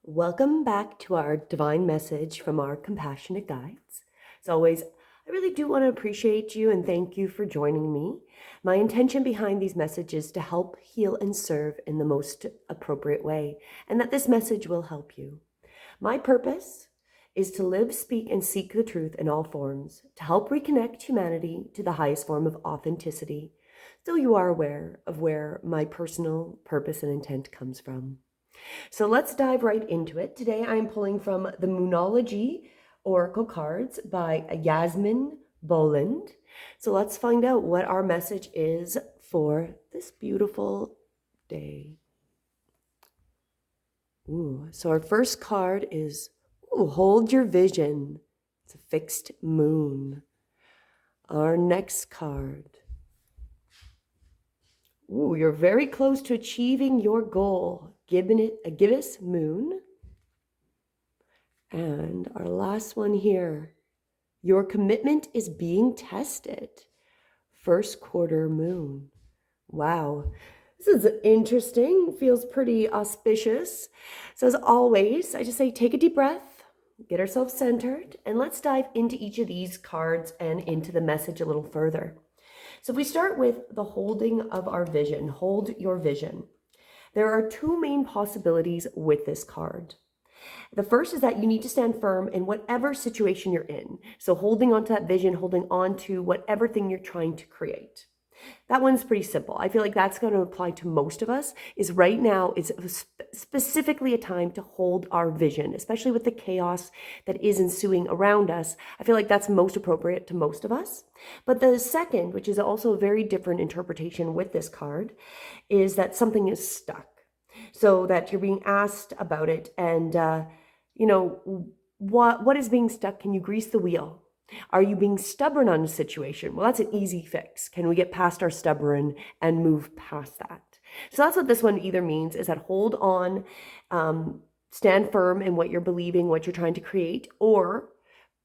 Welcome back to our divine message from our compassionate guides. As always, I really do want to appreciate you and thank you for joining me. My intention behind these messages is to help heal and serve in the most appropriate way, and that this message will help you. My purpose is to live, speak, and seek the truth in all forms, to help reconnect humanity to the highest form of authenticity, so you are aware of where my personal purpose and intent comes from. So let's dive right into it. Today I'm pulling from the Moonology Oracle cards by Yasmin Boland. So let's find out what our message is for this beautiful day. So our first card is Hold Your Vision. It's a fixed moon. Our next card. You're very close to achieving your goal. Gibbous moon. And our last one here. Your commitment is being tested. First quarter moon. Wow. This is interesting. Feels pretty auspicious. So as always, I just say take a deep breath, get ourselves centered, and let's dive into each of these cards and into the message a little further. So if we start with the holding of our vision, hold your vision. There are two main possibilities with this card. The first is that you need to stand firm in whatever situation you're in. So holding on to that vision, holding on to whatever thing you're trying to create. That one's pretty simple. I feel like that's going to apply to most of us. Is right now is specifically a time to hold our vision, especially with the chaos that is ensuing around us. I feel like that's most appropriate to most of us. But the second, which is also a very different interpretation with this card, is that something is stuck. So that you're being asked about it and, what is being stuck? Can you grease the wheel? Are you being stubborn on a situation? Well, that's an easy fix. Can we get past our stubborn and move past that? So that's what this one either means, is that hold on, stand firm in what you're believing, what you're trying to create, or,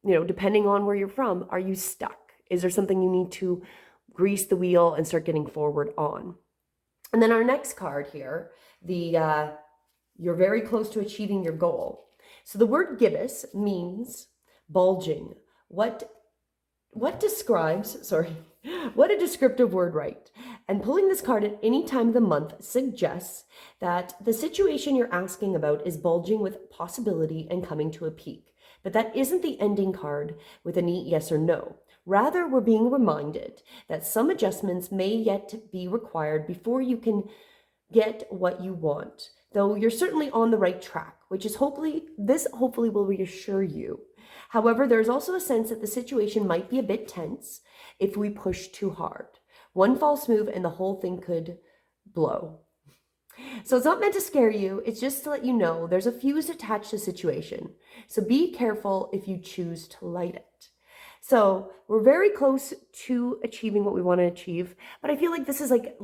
depending on where you're from, are you stuck? Is there something you need to grease the wheel and start getting forward on? And then our next card here, you're very close to achieving your goal. So the word gibbous means bulging. What a descriptive word, right? And pulling this card at any time of the month suggests that the situation you're asking about is bulging with possibility and coming to a peak. But that isn't the ending card with a neat yes or no. Rather, we're being reminded that some adjustments may yet be required before you can get what you want, though you're certainly on the right track, which is hopefully will reassure you. However, there's also a sense that the situation might be a bit tense if we push too hard. One false move and the whole thing could blow. So it's not meant to scare you. It's just to let you know there's a fuse attached to the situation. So be careful if you choose to light it. So we're very close to achieving what we want to achieve. But I feel like this is like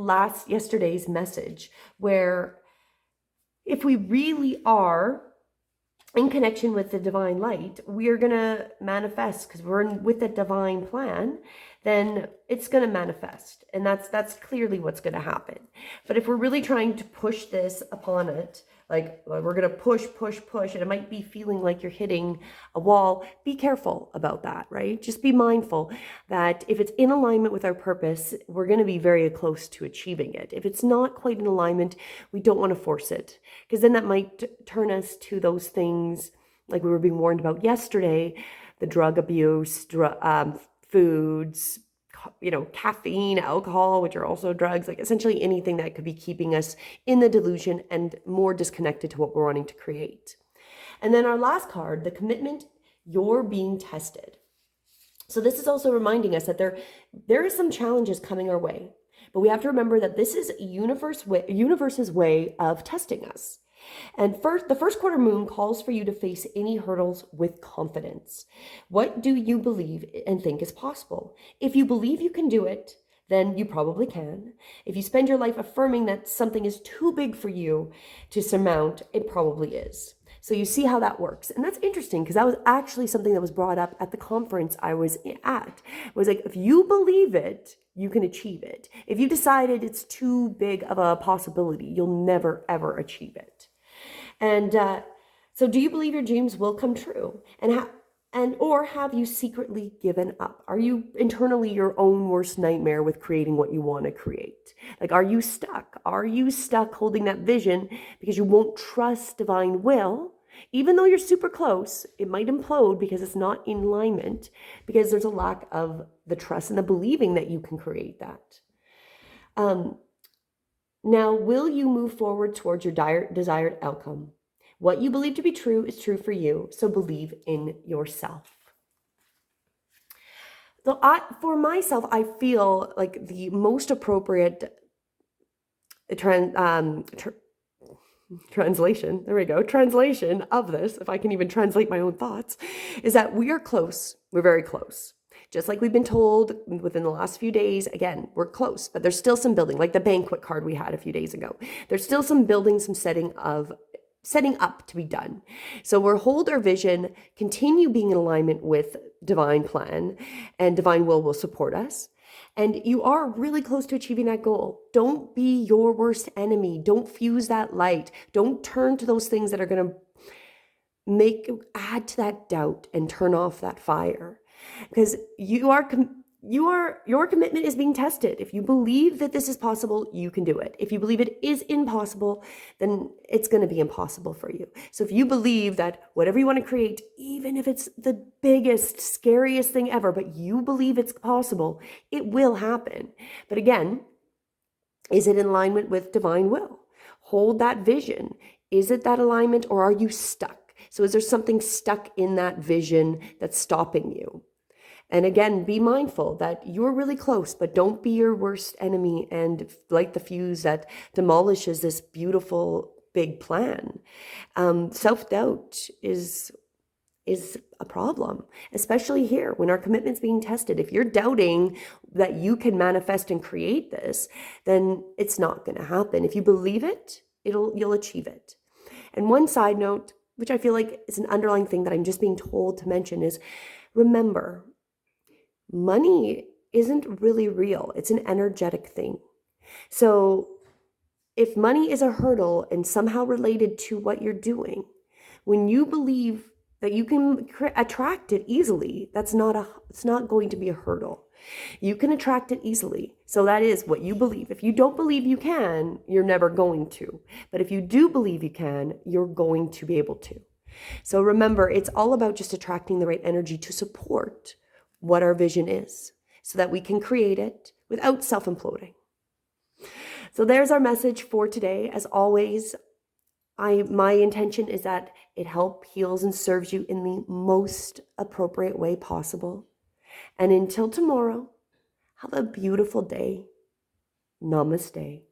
yesterday's message, where if we really are in connection with the divine light, we are going to manifest, because we're with the divine plan, then it's going to manifest. And that's clearly what's going to happen. But if we're really trying to push this upon it, like we're going to push, and it might be feeling like you're hitting a wall, be careful about that, right? Just be mindful that if it's in alignment with our purpose, we're going to be very close to achieving it. If it's not quite in alignment, we don't want to force it, because then that might turn us to those things like we were being warned about yesterday, the drug abuse, foods, caffeine, alcohol, which are also drugs, like essentially anything that could be keeping us in the delusion and more disconnected to what we're wanting to create. And then our last card, the commitment, you're being tested. So this is also reminding us that there is some challenges coming our way, but we have to remember that this is universe's way of testing us. And the first quarter moon calls for you to face any hurdles with confidence. What do you believe and think is possible? If you believe you can do it, then you probably can. If you spend your life affirming that something is too big for you to surmount, it probably is. So you see how that works. And that's interesting, because that was actually something that was brought up at the conference I was at. It was like, if you believe it, you can achieve it. If you decided it's too big of a possibility, you'll never, ever achieve it. And So do you believe your dreams will come true? Or have you secretly given up? Are you internally your own worst nightmare with creating what you want to create? Like, are you stuck? Are you stuck holding that vision because you won't trust divine will? Even though you're super close, it might implode because it's not in alignment, because there's a lack of the trust and the believing that you can create that. Now, will you move forward towards your desired outcome? What you believe to be true is true for you, so believe in yourself. So for myself, I feel like the most appropriate translation, there we go, translation of this, if I can even translate my own thoughts, is that we are close. We're very close. Just like we've been told within the last few days, again, we're close, but there's still some building, like the banquet card we had a few days ago. There's still some building, some setting up to be done. So we'll hold our vision, continue being in alignment with divine plan, and divine will support us. And you are really close to achieving that goal. Don't be your worst enemy. Don't fuse that light. Don't turn to those things that are going to add to that doubt and turn off that fire. Because your commitment is being tested. If you believe that this is possible, you can do it. If you believe it is impossible, then it's going to be impossible for you. So if you believe that whatever you want to create, even if it's the biggest, scariest thing ever, but you believe it's possible, it will happen. But again, is it in alignment with divine will? Hold that vision. Is it that alignment, or are you stuck? So is there something stuck in that vision that's stopping you? And again, be mindful that you're really close, but don't be your worst enemy and light the fuse that demolishes this beautiful big plan. Self-doubt is a problem, especially here when our commitment's being tested. If you're doubting that you can manifest and create this, then it's not going to happen. If you believe it, you'll achieve it. And one side note, which I feel like is an underlying thing that I'm just being told to mention, is remember, money isn't really real. It's an energetic thing. So if money is a hurdle and somehow related to what you're doing, when you believe that you can attract it easily, it's not going to be a hurdle. You can attract it easily. So that is what you believe. If you don't believe you can, you're never going to. But if you do believe you can, you're going to be able to. So remember, it's all about just attracting the right energy to support what our vision is so that we can create it without self-imploding. So there's our message for today. As always, my intention is that it helps, heals, and serves you in the most appropriate way possible. And until tomorrow, have a beautiful day. Namaste.